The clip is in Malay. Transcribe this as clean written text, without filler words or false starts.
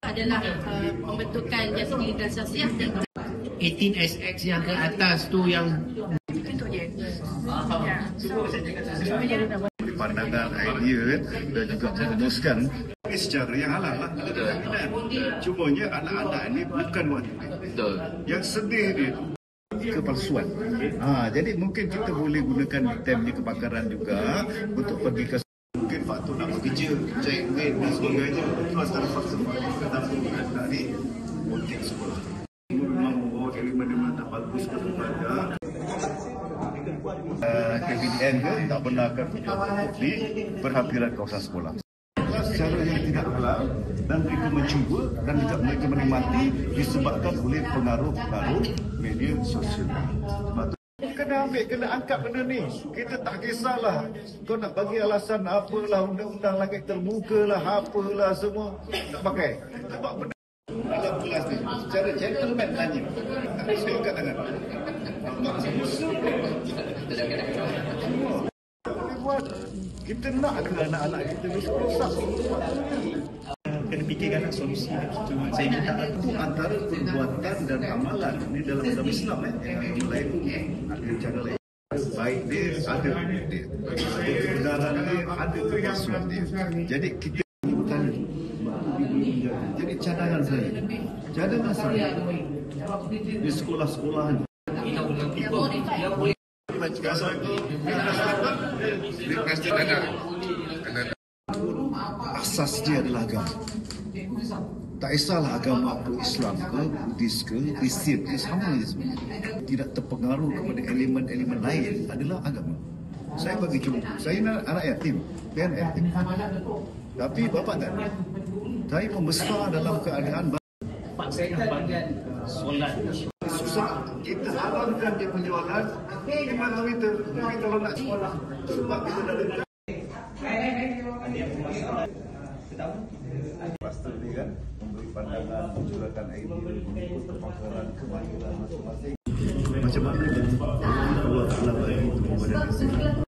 adalah pembentukan jasmani dan sasiah dan 18SX yang ke atas tu yang untuk dia. Pandangan idea dan juga merumuskan secara yang halal lah. Cumanya anak-anak ini bukan waktu yang sedih dia kepalsuan. Jadi mungkin kita boleh gunakan itemnya kebakaran juga untuk pergi ke mungkin faktor nak bekerja, cari duit dan sebagainya. Itu antara faktor-faktor tetapi anak ni motif sekolah. Memang membawa elemen-elemen tak bagus kepada KPDN ke tak benarkan di berhampiran kawasan sekolah. Secara yang tidak halal dan mereka mencuba dan juga mereka menikmati disebabkan oleh pengaruh-pengaruh media sosial. Kena angkat benda ni. Kita tak kisahlah. Kau nak bagi alasan apalah, undang-undang langit terbuka lah, apalah semua. Tak pakai. Sebab benda dalam kelas ni, secara gentleman tanya. Saya angkat tangan. Kita nak ke anak-anak kita rosak. Kena fikirkan solusi. Saya minta itu antara perbuatan dan amalan ini dalam agama Islam yang lain pun ada cara lain. Baik dia ada kebenaran dia, ada kepalsuan dia. Jadi kita bertanya. Jadi cadangan saya di sekolah-sekolah ni. Asas dia adalah agama. Tak kisahlah agama apa, Islam ke, Buddhis ke, Kristian ke, sama je semua. Tidak terpengaruh kepada elemen-elemen lain adalah agama. Saya bagi contoh, saya anak yatim, dan yatim. Tapi bapa tak ada. Saya membesar dalam keadaan solat. Susah. Kita haramkan dia penjualan 5 meter. Tapi kalau nak sekolah, sebab kita dah ada pastor ni kan memberi pandangan, mencurahkan idea mengikut kepakaran, kemahiran masing-masing. Macam mana dan Allah Taala bagi itu kepada kita.